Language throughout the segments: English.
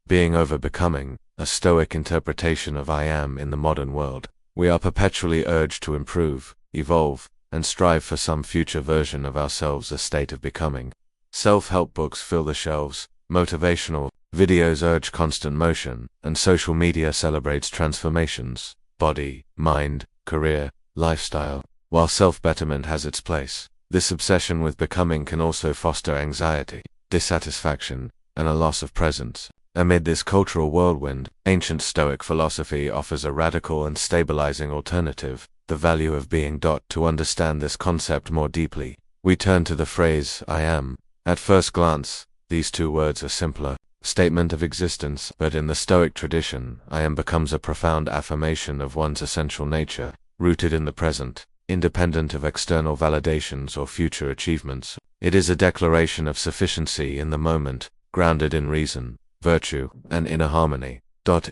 Being over becoming, a Stoic interpretation of I am in the modern world. We are perpetually urged to improve, evolve, and strive for some future version of ourselves, a state of becoming. Self-help books fill the shelves, motivational videos urge constant motion, and social media celebrates transformations, body, mind, career, lifestyle. While self-betterment has its place, this obsession with becoming can also foster anxiety, dissatisfaction, and a loss of presence. Amid this cultural whirlwind, ancient Stoic philosophy offers a radical and stabilizing alternative, the value of being. To understand this concept more deeply, we turn to the phrase, I am. At first glance, these two words are simpler statement of existence, but in the Stoic tradition, I am becomes a profound affirmation of one's essential nature, rooted in the present, independent of external validations or future achievements. It is a declaration of sufficiency in the moment, grounded in reason, virtue, and inner harmony.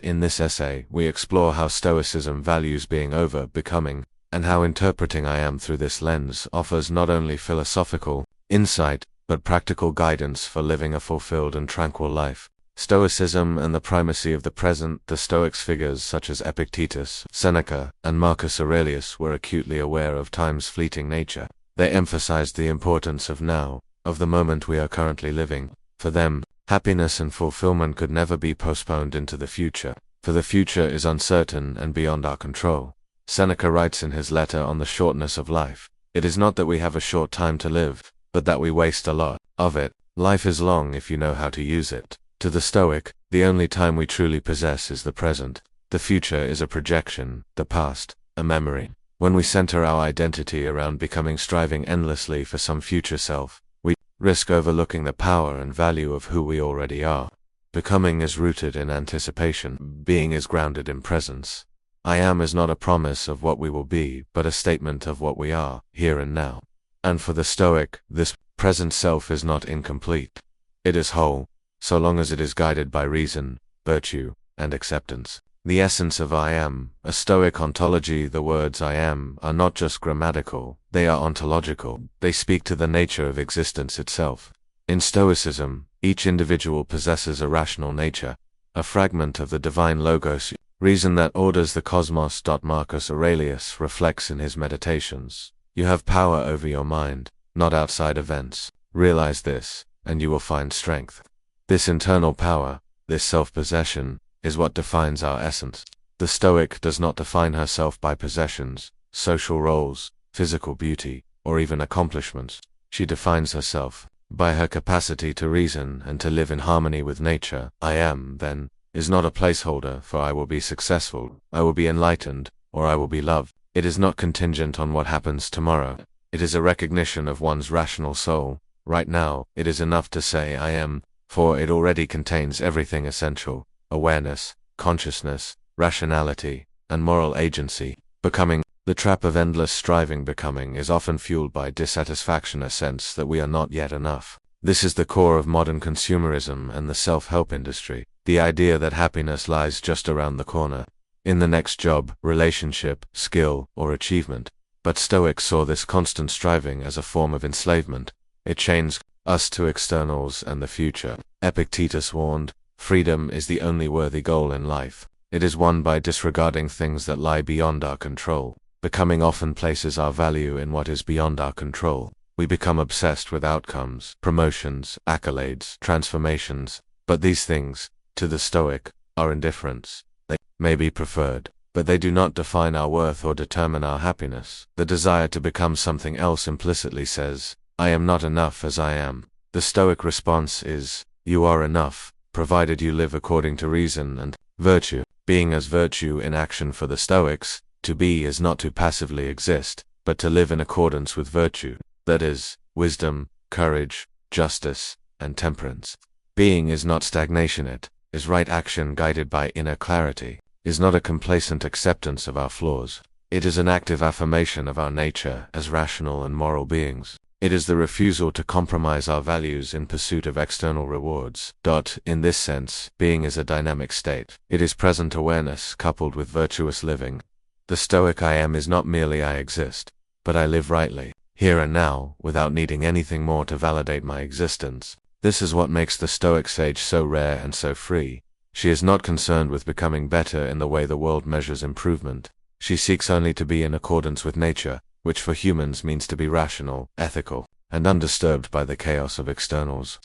In this essay, we explore how Stoicism values being over becoming, and how interpreting I am through this lens offers not only philosophical insight, but practical guidance for living a fulfilled and tranquil life. Stoicism and the primacy of the present. The Stoics figures such as Epictetus, Seneca, and Marcus Aurelius were acutely aware of time's fleeting nature. They emphasized the importance of now, of the moment we are currently living. For them, happiness and fulfillment could never be postponed into the future, for the future is uncertain and beyond our control. Seneca writes in his letter on the shortness of life, "It is not that we have a short time to live, but that we waste a lot of it. Life is long if you know how to use it." To the Stoic, the only time we truly possess is the present. The future is a projection, the past, a memory. When we center our identity around becoming, striving endlessly for some future self, we risk overlooking the power and value of who we already are. Becoming is rooted in anticipation. Being is grounded in presence. I am is not a promise of what we will be, but a statement of what we are, here and now. And for the Stoic, this present self is not incomplete. It is whole, so long as it is guided by reason, virtue, and acceptance. The essence of I am, a Stoic ontology. The words I am are not just grammatical, they are ontological. They speak to the nature of existence itself. In Stoicism, each individual possesses a rational nature, a fragment of the divine logos, reason that orders the cosmos. Marcus Aurelius reflects in his meditations, "You have power over your mind, not outside events. Realize this, and you will find strength." This internal power, this self-possession, is what defines our essence. The Stoic does not define herself by possessions, social roles, physical beauty, or even accomplishments. She defines herself by her capacity to reason and to live in harmony with nature. I am, then, is not a placeholder for I will be successful, I will be enlightened, or I will be loved. It is not contingent on what happens tomorrow. It is a recognition of one's rational soul. Right now, it is enough to say I am, for it already contains everything essential: awareness, consciousness, rationality, and moral agency. Becoming, the trap of endless striving. Becoming is often fueled by dissatisfaction, a sense that we are not yet enough. This is the core of modern consumerism and the self-help industry, the idea that happiness lies just around the corner, in the next job, relationship, skill, or achievement. But Stoics saw this constant striving as a form of enslavement. It chains us to externals and the future. Epictetus warned, "Freedom is the only worthy goal in life. It is won by disregarding things that lie beyond our control." Becoming often places our value in what is beyond our control. We become obsessed with outcomes, promotions, accolades, transformations. But these things, to the Stoic, are indifferents. They may be preferred, but they do not define our worth or determine our happiness. The desire to become something else implicitly says, "I am not enough as I am." The Stoic response is, "You are enough, provided you live according to reason and virtue." Being as virtue in action. For the Stoics, to be is not to passively exist, but to live in accordance with virtue, that is, wisdom, courage, justice, and temperance. Being is not stagnation, it is right action guided by inner clarity, is not a complacent acceptance of our flaws. It is an active affirmation of our nature as rational and moral beings. It is the refusal to compromise our values in pursuit of external rewards. In this sense, being is a dynamic state. It is present awareness coupled with virtuous living. The Stoic I am is not merely I exist, but I live rightly, here and now, without needing anything more to validate my existence. This is what makes the Stoic sage so rare and so free. She is not concerned with becoming better in the way the world measures improvement. She seeks only to be in accordance with nature, which for humans means to be rational, ethical, and undisturbed by the chaos of externals.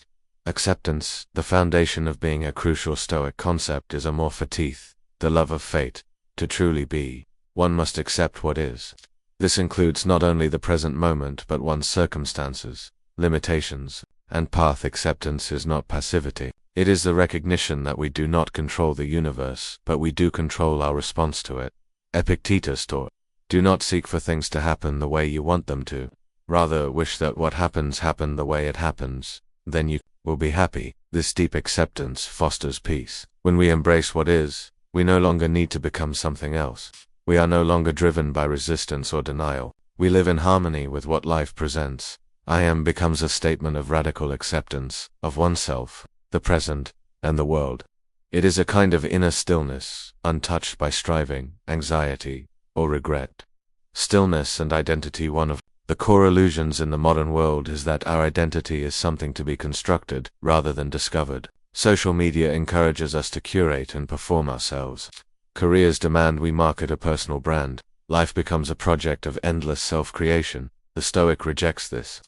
Acceptance, the foundation of being a crucial Stoic concept, is amor fatiae, the love of fate. To truly be, one must accept what is. This includes not only the present moment but one's circumstances, limitations, and path. Acceptance is not passivity. It is the recognition that we do not control the universe, but we do control our response to it. Epictetus taught, do not seek for things to happen the way you want them to. Rather, wish that what happens happen the way it happens. Then you will be happy. This deep acceptance fosters peace. When we embrace what is, we no longer need to become something else. We are no longer driven by resistance or denial. We live in harmony with what life presents. I am becomes a statement of radical acceptance of oneself, the present, and the world. It is a kind of inner stillness, untouched by striving, anxiety, or regret. Stillness and identity. One of the core illusions in the modern world is that our identity is something to be constructed, rather than discovered. Social media encourages us to curate and perform ourselves. Careers demand we market a personal brand. Life becomes a project of endless self-creation. The Stoic rejects this.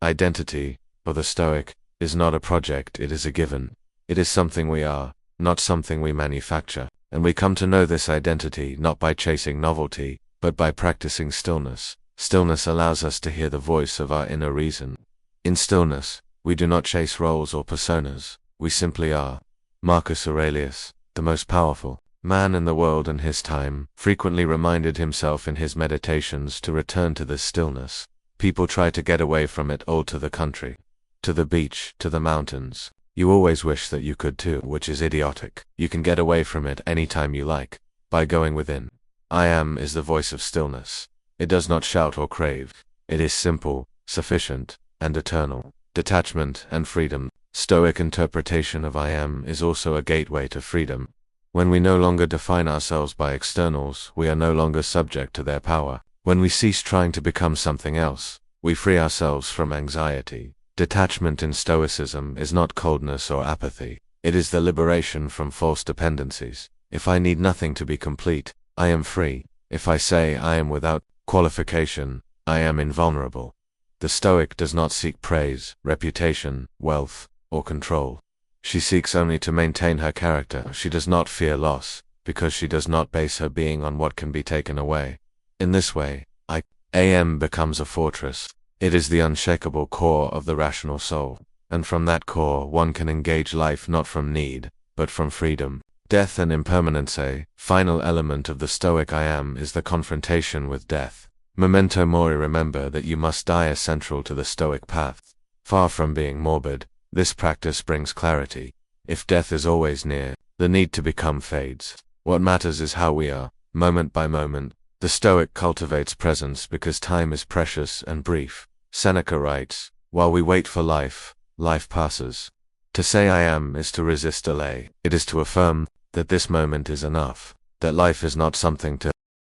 Identity, for the Stoic, is not a project, it is a given. It is something we are, not something we manufacture. And we come to know this identity not by chasing novelty, but by practicing stillness. Stillness allows us to hear the voice of our inner reason. In stillness, we do not chase roles or personas. We simply are. Marcus Aurelius, the most powerful man in the world in his time, frequently reminded himself in his meditations to return to this stillness. People try to get away from it all, to the country, to the beach, to the mountains. You always wish that you could too, which is idiotic. You can get away from it anytime you like, by going within. I am is the voice of stillness. It does not shout or crave. It is simple, sufficient, and eternal. Detachment and freedom. Stoic interpretation of I am is also a gateway to freedom. When we no longer define ourselves by externals, we are no longer subject to their power. When we cease trying to become something else, we free ourselves from anxiety. Detachment in Stoicism is not coldness or apathy. It is the liberation from false dependencies. If I need nothing to be complete, I am free. If I say I am without qualification, I am invulnerable. The Stoic does not seek praise, reputation, wealth, or control. She seeks only to maintain her character. She does not fear loss, because she does not base her being on what can be taken away. In this way, I am becomes a fortress. It is the unshakable core of the rational soul, and from that core one can engage life not from need, but from freedom. Death and impermanence. A final element of the Stoic I am is the confrontation with death. Memento mori, remember that you must die, is central to the Stoic path. Far from being morbid, this practice brings clarity. If death is always near, the need to become fades. What matters is how we are, moment by moment. The Stoic cultivates presence because time is precious and brief. Seneca writes, while we wait for life, life passes. To say I am is to resist delay. It is to affirm that this moment is enough, that life is not something to